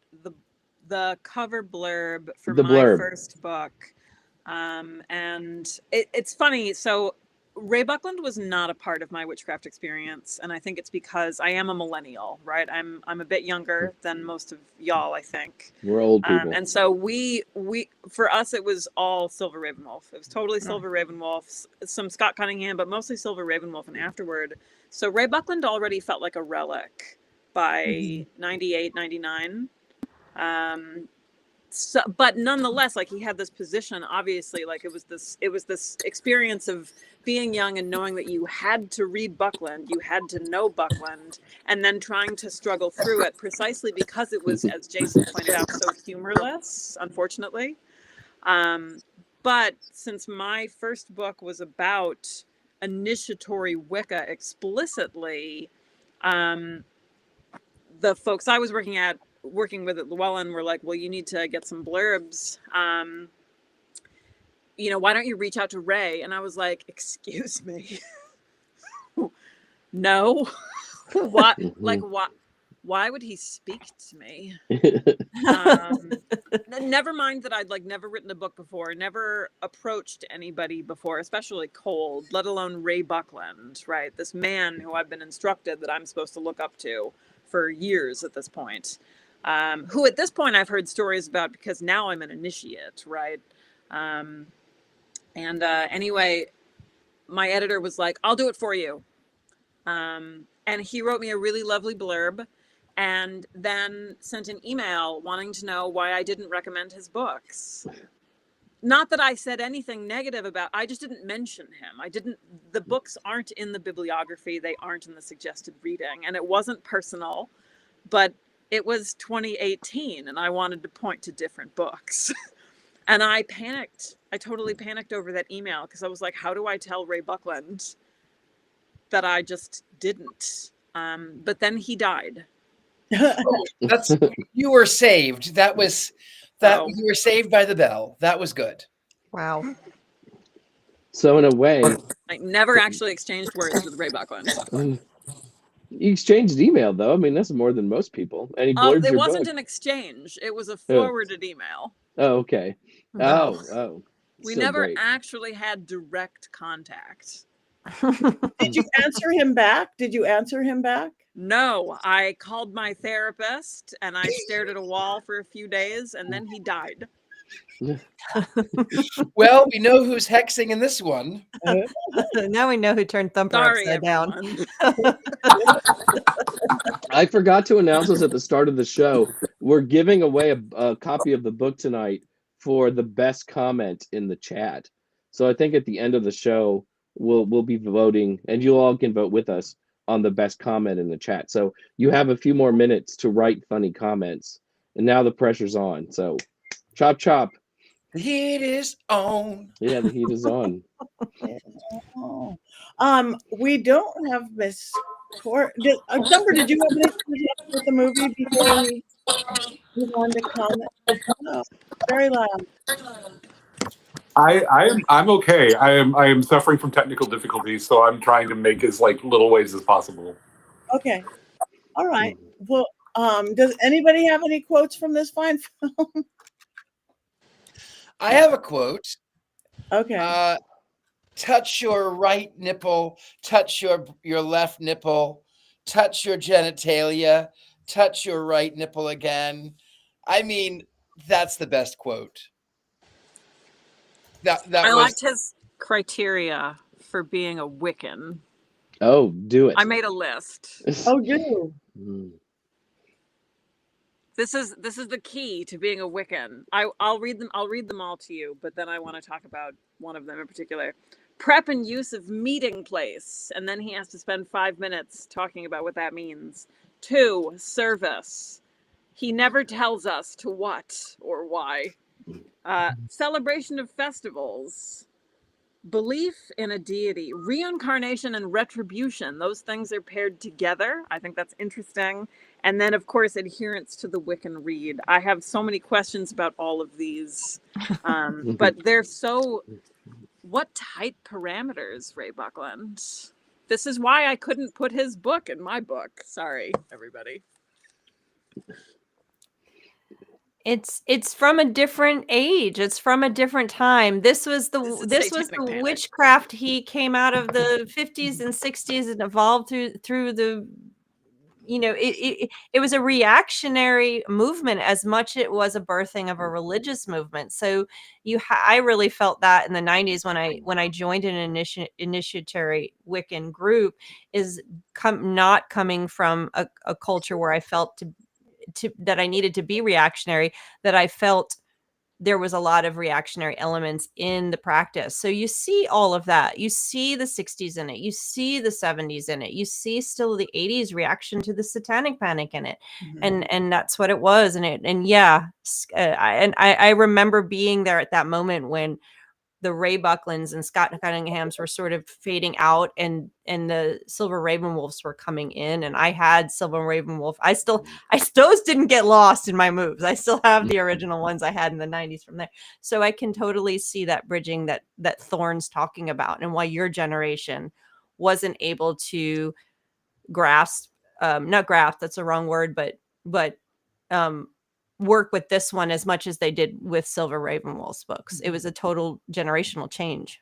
the cover blurb for my first book. And it's funny. So Ray Buckland was not a part of my witchcraft experience, and I think it's because I am a millennial, right? I'm a bit younger than most of y'all, I think. We're old people. And so we for us it was all Silver Ravenwolf. It was totally Silver Ravenwolf, some Scott Cunningham, but mostly Silver Ravenwolf. And afterward, so Ray Buckland already felt like a relic by 98, 99. So, but nonetheless, like he had this position, obviously, like it was this experience of being young and knowing that you had to read Buckland, you had to know Buckland, and then trying to struggle through it precisely because it was, as Jason pointed out, so humorless, unfortunately. But since my first book was about initiatory Wicca explicitly, the folks I was working with at Llewellyn were like, well, you need to get some blurbs. You know, why don't you reach out to Ray? And I was like, excuse me. No. What? Like, what? Why would he speak to me? Never mind that I'd like never written a book before, never approached anybody before, especially cold, let alone Ray Buckland, right? This man who I've been instructed that I'm supposed to look up to for years at this point, who at this point I've heard stories about because now I'm an initiate, right? Anyway, my editor was like, I'll do it for you. And he wrote me a really lovely blurb and then sent an email wanting to know why I didn't recommend his books. Not that I said anything negative about, I just didn't mention him. The books aren't in the bibliography. They aren't in the suggested reading. And it wasn't personal, but it was 2018 and I wanted to point to different books. And I panicked. I totally panicked over that email because I was like, how do I tell Ray Buckland that I just didn't? But then he died. You were saved. You were saved by the bell. That was good. Wow. So in a way, I never actually exchanged words with Ray Buckland. you exchanged email though. I mean, that's more than most people. And he blurbed It your wasn't book. an exchange. It was a forwarded email. Oh, okay. No. Oh. We Still never great. actually had direct contact. Did you answer him back? No, I called my therapist and I stared at a wall for a few days and then he died. Well, we know who's hexing in this one. Now we know who turned Thumper Sorry, upside everyone. down. I forgot to announce this at the start of the show. We're giving away a copy of the book tonight for the best comment in the chat. So I think at the end of the show, we'll be voting, and you all can vote with us on the best comment in the chat. So you have a few more minutes to write funny comments. And now the pressure's on. So chop, chop. The heat is on. Yeah, the heat is on. We don't have Miss Courtney. Jumper, did you have anything with the movie before we move on to comment? No, very loud. I'm okay. I am suffering from technical difficulties, so I'm trying to make as like little waves as possible. Okay. All right. Well, does anybody have any quotes from this fine film? I have a quote. Okay. Touch your right nipple, touch your left nipple, touch your genitalia, touch your right nipple again. I mean, that's the best quote. I liked his criteria for being a Wiccan. Oh, do it. I made a list. Oh, you. This is the key to being a Wiccan. I'll read them all to you, but then I want to talk about one of them in particular. Prep and use of meeting place. And then he has to spend 5 minutes talking about what that means. 2, service. He never tells us to what or why. Celebration of festivals. Belief in a deity. Reincarnation and retribution. Those things are paired together. I think that's interesting. And then, of course, adherence to the Wiccan Rede. I have so many questions about all of these. But they're so... What tight parameters, Ray Buckland. This is why I couldn't put his book in my book. Sorry, everybody. It's from a different age. It's from a different time. This was the Panic. witchcraft. He came out of the 50s and 60s and evolved through the, you know, it was a reactionary movement as much it was a birthing of a religious movement. So I really felt that in the 90s when I joined an initiatory Wiccan group, is not coming from a culture where I felt that I needed to be reactionary, that I felt there was a lot of reactionary elements in the practice. So you see all of that. You see the 60s in it. You see the 70s in it. You see still the 80s reaction to the satanic panic in it. And that's what it was. I remember being there at that moment when the Ray Bucklands and Scott Cunninghams were sort of fading out, and the Silver Raven Wolves were coming in, and I had Silver Raven Wolf. Those didn't get lost in my moves. I still have the original ones I had in the 90s from there. So I can totally see that bridging that Thorne's talking about, and why your generation wasn't able to grasp, not grasp, that's the wrong word, but work with this one as much as they did with Silver Ravenwolf's books. It was a total generational change.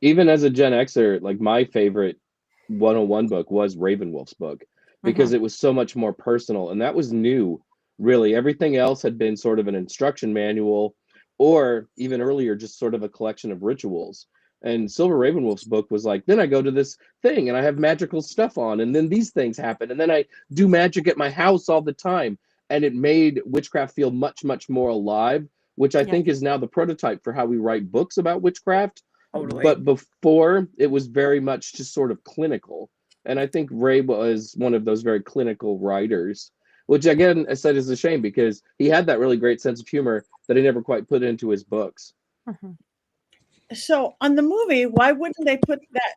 Even as a Gen Xer, like my favorite 101 book was Ravenwolf's book, because it was so much more personal, and that was new. Really, everything else had been sort of an instruction manual, or even earlier, just sort of a collection of rituals. And Silver Ravenwolf's book was like, then I go to this thing and I have magical stuff on, and then these things happen, and then I do magic at my house all the time. And it made witchcraft feel much, much more alive, which I think is now the prototype for how we write books about witchcraft. Totally. But before, it was very much just sort of clinical. And I think Ray was one of those very clinical writers, which again, I said, is a shame, because he had that really great sense of humor that he never quite put into his books. So on the movie, why wouldn't they put that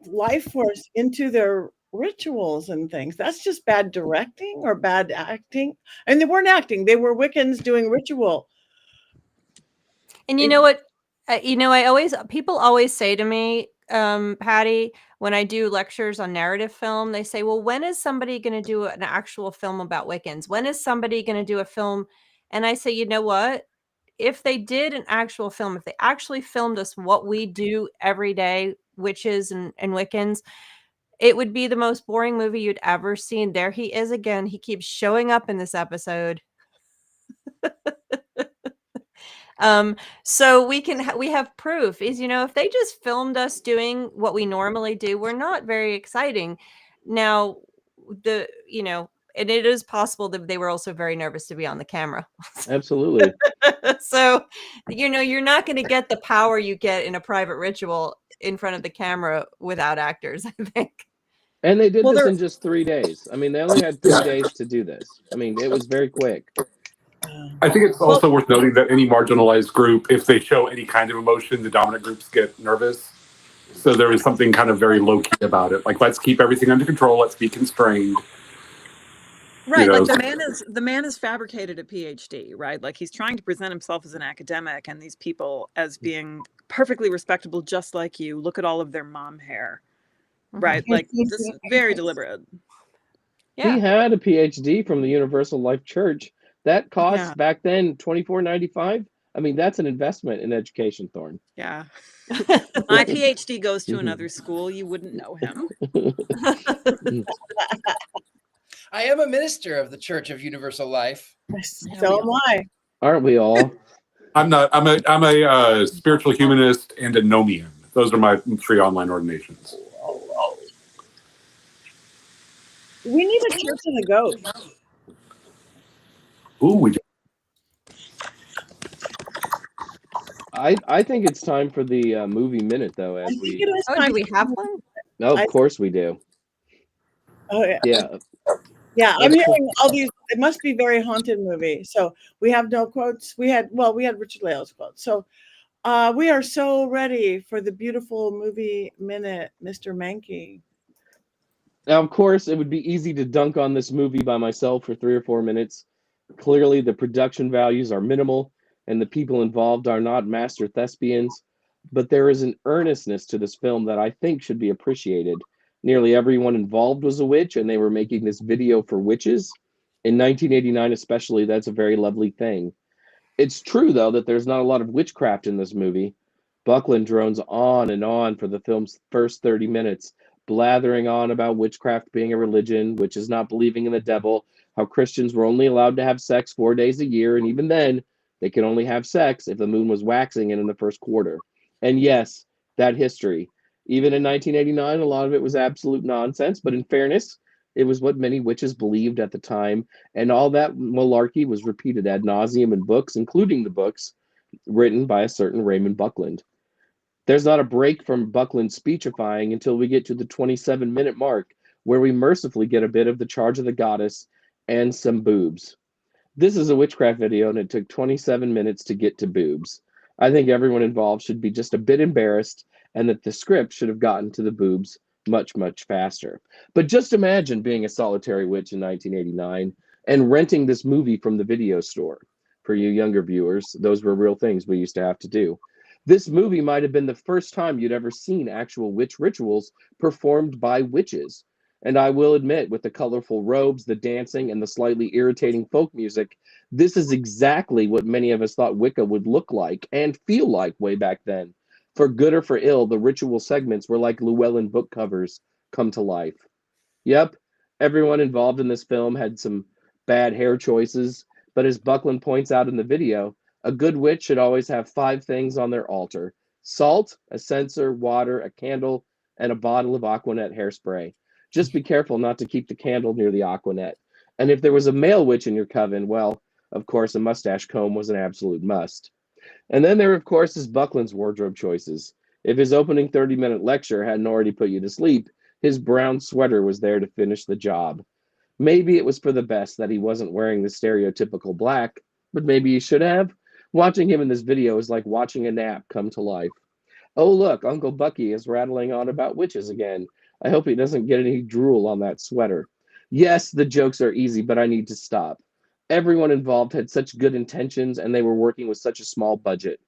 life force into their rituals and things? That's just bad directing or bad acting. And they weren't acting. They were Wiccans doing ritual. And you know what? People always say to me, Patti, when I do lectures on narrative film, they say, well, when is somebody going to do an actual film about Wiccans? When is somebody going to do a film? And I say, you know what? If they did an actual film, if they actually filmed us what we do every day, witches and Wiccans, it would be the most boring movie you'd ever seen. There he is again. He keeps showing up in this episode. So we have proof is, if they just filmed us doing what we normally do, we're not very exciting. Now, and it is possible that they were also very nervous to be on the camera. Absolutely. So, you're not going to get the power you get in a private ritual in front of the camera without actors, I think. And they did this in just 3 days. I mean, they only had 3 days to do this. I mean, it was very quick. I think it's also worth noting that any marginalized group, if they show any kind of emotion, the dominant groups get nervous. So there is something kind of very low-key about it. Like, let's keep everything under control. Let's be constrained. Right, like the man is fabricated a PhD, right? Like, he's trying to present himself as an academic, and these people as being perfectly respectable, just like you. Look at all of their mom hair, right? Like, this is very deliberate. Yeah. He had a PhD from the Universal Life Church. That cost back then $24.95. I mean, that's an investment in education, Thorne. Yeah. My PhD goes to another school. You wouldn't know him. I am a minister of the Church of Universal Life. So am I. Aren't we all? I'm not. I'm a spiritual humanist and a nomian. Those are my 3 online ordinations. We need a Church of the Goat. Ooh, we do. I think it's time for the movie minute, though. As do we have one? No, of course we do. Oh yeah. Yeah. Yeah, I'm hearing all these. It must be very haunted movie. So we have no quotes. We had Richard-Lael's quotes. So we are so ready for the beautiful movie minute, Mr. Mankey. Now, of course, it would be easy to dunk on this movie by myself for 3 or 4 minutes. Clearly, the production values are minimal, and the people involved are not master thespians. But there is an earnestness to this film that I think should be appreciated. Nearly everyone involved was a witch, and they were making this video for witches. In 1989 especially, that's a very lovely thing. It's true, though, that there's not a lot of witchcraft in this movie. Buckland drones on and on for the film's first 30 minutes, blathering on about witchcraft being a religion, which is not believing in the devil, how Christians were only allowed to have sex 4 days a year, and even then, they could only have sex if the moon was waxing in the first quarter. And yes, that history. Even in 1989, a lot of it was absolute nonsense, but in fairness, It was what many witches believed at the time, and all that malarkey was repeated ad nauseum in books, including the books written by a certain Raymond Buckland. There's not a break from Buckland's speechifying until we get to the 27-minute mark, where we mercifully get a bit of the Charge of the Goddess and some boobs. This is a witchcraft video, and it took 27 minutes to get to boobs. I think everyone involved should be just a bit embarrassed, and that the script should have gotten to the boobs much, much faster. But just imagine being a solitary witch in 1989 and renting this movie from the video store. For you younger viewers, those were real things we used to have to do. This movie might have been the first time you'd ever seen actual witch rituals performed by witches. And I will admit, with the colorful robes, the dancing, and the slightly irritating folk music, this is exactly what many of us thought Wicca would look like and feel like way back then. For good or for ill, the ritual segments were like Llewellyn book covers come to life. Yep, everyone involved in this film had some bad hair choices, but as Buckland points out in the video, a good witch should always have 5 things on their altar: salt, a censer, water, a candle, and a bottle of Aquanet hairspray. Just be careful not to keep the candle near the Aquanet. And if there was a male witch in your coven, well, of course, a mustache comb was an absolute must. And then there, of course, is Buckland's wardrobe choices. If his opening 30-minute lecture hadn't already put you to sleep, his brown sweater was there to finish the job. Maybe it was for the best that he wasn't wearing the stereotypical black, but maybe he should have. Watching him in this video is like watching a nap come to life. Oh, look, Uncle Bucky is rattling on about witches again. I hope he doesn't get any drool on that sweater. Yes, the jokes are easy, but I need to stop. Everyone involved had such good intentions, and they were working with such a small budget.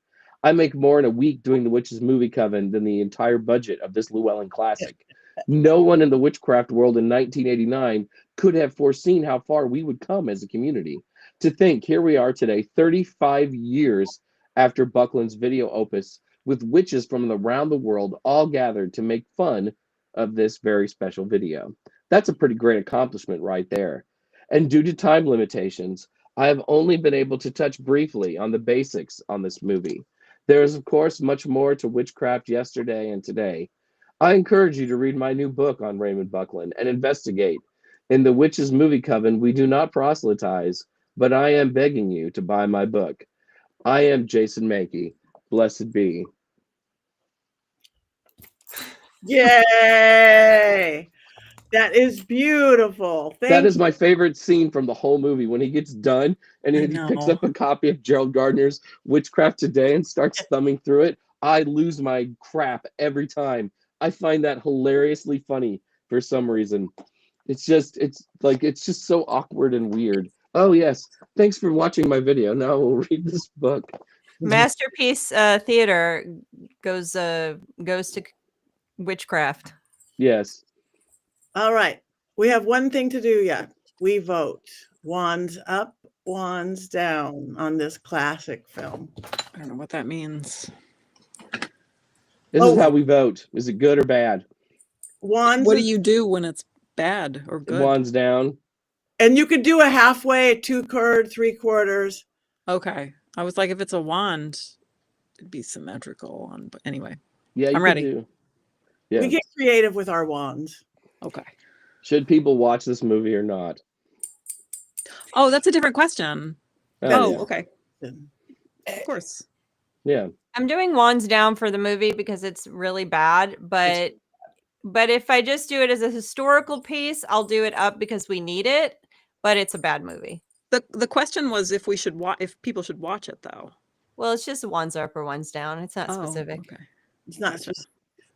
I make more in a week doing the Witches Movie Coven than the entire budget of this Llewellyn classic. No one in the witchcraft world in 1989 could have foreseen how far we would come as a community. To think, here we are today, 35 years after Buckland's video opus, with witches from around the world all gathered to make fun of this very special video. That's a pretty great accomplishment right there. And due to time limitations, I have only been able to touch briefly on the basics on this movie. There is, of course, much more to witchcraft yesterday and today. I encourage you to read my new book on Raymond Buckland and investigate. In the Witches Movie Coven, we do not proselytize, but I am begging you to buy my book. I am Jason Mankey. Blessed be. Yay! That is beautiful. That is my favorite scene from the whole movie, when he gets done and he picks up a copy of Gerald Gardner's Witchcraft Today and starts thumbing through it. I lose my crap every time. I find that hilariously funny for some reason. It's just so awkward and weird. Oh yes, thanks for watching my video. Now we'll read this book. Masterpiece Theater goes to witchcraft. Yes. All right. We have one thing to do yet. We vote. Wands up, wands down on this classic film. I don't know what that means. This is how we vote. Is it good or bad? Wands. What do you do when it's bad or good? Wands down. And you could do a halfway, 2/3, 3/4. Okay. I was like, if it's a wand, it'd be symmetrical on, but anyway. Yeah, I'm ready. Yeah. We get creative with our wands. Okay. Should people watch this movie or not? Oh, that's a different question. Oh, yeah. Okay. Of course. Yeah. I'm doing wands down for the movie because it's really bad, but if I just do it as a historical piece, I'll do it up because we need it, but it's a bad movie. The question was if we should if people should watch it though. Well, it's just wands up or wands down. It's not specific. Okay. It's not specific.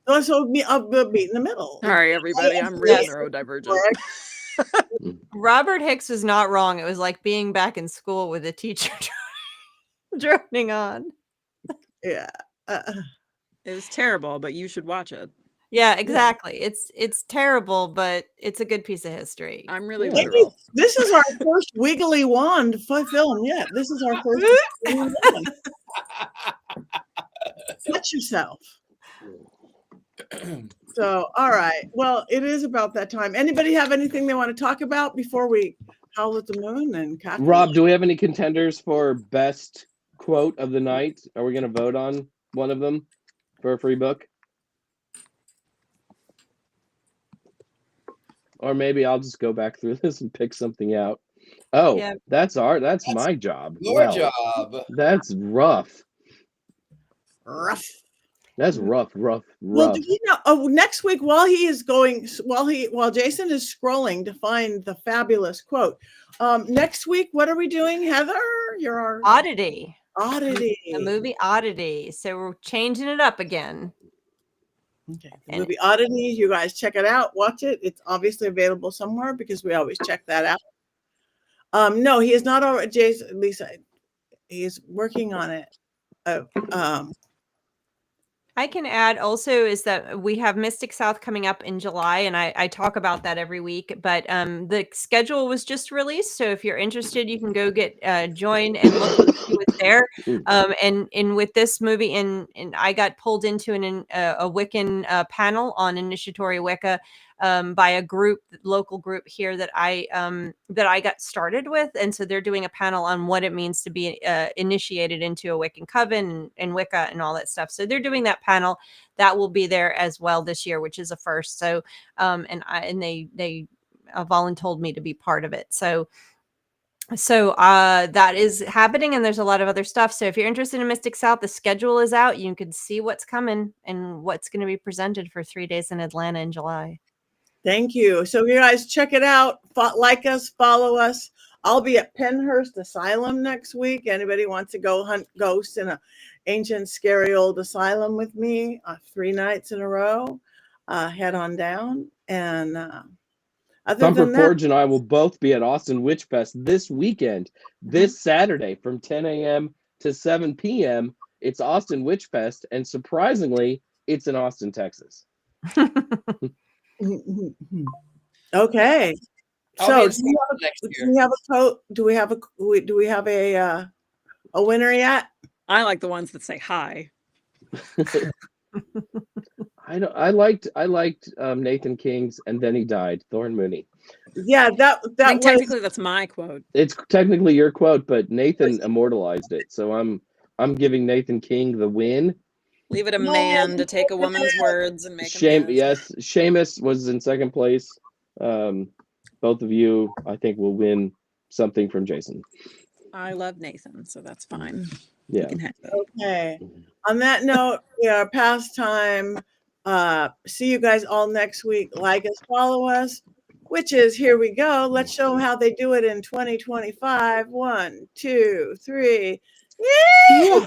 So I'll be in the middle. All right, everybody. I'm really neurodivergent. Robert Hicks was not wrong. It was like being back in school with a teacher droning on. Yeah. It was terrible, but you should watch it. Yeah, exactly. It's terrible, but it's a good piece of history. I'm really literal. This is our first wiggly wand film yet. This is our first wiggly wand. Touch yourself. So, all right. Well, it is about that time. Anybody have anything they want to talk about before we howl at the moon and cackle? Rob, do we have any contenders for best quote of the night? Are we going to vote on one of them for a free book? Or maybe I'll just go back through this and pick something out. Oh, Yeah. that's my job. Your Well, job. that's rough. Rough. That's rough. Well, do you know? Oh, next week while Jason is scrolling to find the fabulous quote. Next week, what are we doing, Heather? You're our Oddity. Oddity. The movie Oddity. So we're changing it up again. Okay. The movie Oddity. You guys check it out. Watch it. It's obviously available somewhere because we always check that out. No, he is not already. Jason, Lisa, he is working on it. I can add also is that we have Mystic South coming up in July, and I talk about that every week. But the schedule was just released, so if you're interested, you can go get join and look and see what's there. And with this movie, and I got pulled into a Wiccan panel on initiatory Wicca by a local group here that I got started with, and so they're doing a panel on what it means to be initiated into a Wiccan coven and Wicca and all that stuff. So they're doing that panel that will be there as well this year, which is a first. So they volunteered me to be part of it. So that is happening, and there's a lot of other stuff. So if you're interested in Mystic South, the schedule is out. You can see what's coming and what's going to be presented for 3 days in Atlanta in July. Thank you. So you guys check it out. Like us, follow us. I'll be at Penhurst Asylum next week. Anybody wants to go hunt ghosts in an ancient, scary old asylum with me 3 nights in a row, head on down. And Thumper Forge and I will both be at Austin Witch Fest this weekend, this Saturday from 10 a.m. to 7 p.m. It's Austin Witch Fest, and surprisingly, it's in Austin, Texas. Okay. So do we have a quote? Do we have a winner yet? I like the ones that say hi. I liked Nathan King's "And Then He Died," Thorne Mooney. Yeah, I think technically that's my quote. It's technically your quote, but Nathan immortalized it, so I'm giving Nathan King the win. Leave it a man to take a woman's words and make him his. Yes, Seamus was in second place. Both of you, I think, will win something from Jason. I love Nathan, so that's fine. Yeah. You can have it. Okay. On that note, we are past time. See you guys all next week. Like us, follow us. Witches, here we go. Let's show them how they do it in 2025. 1, 2, 3. Yay!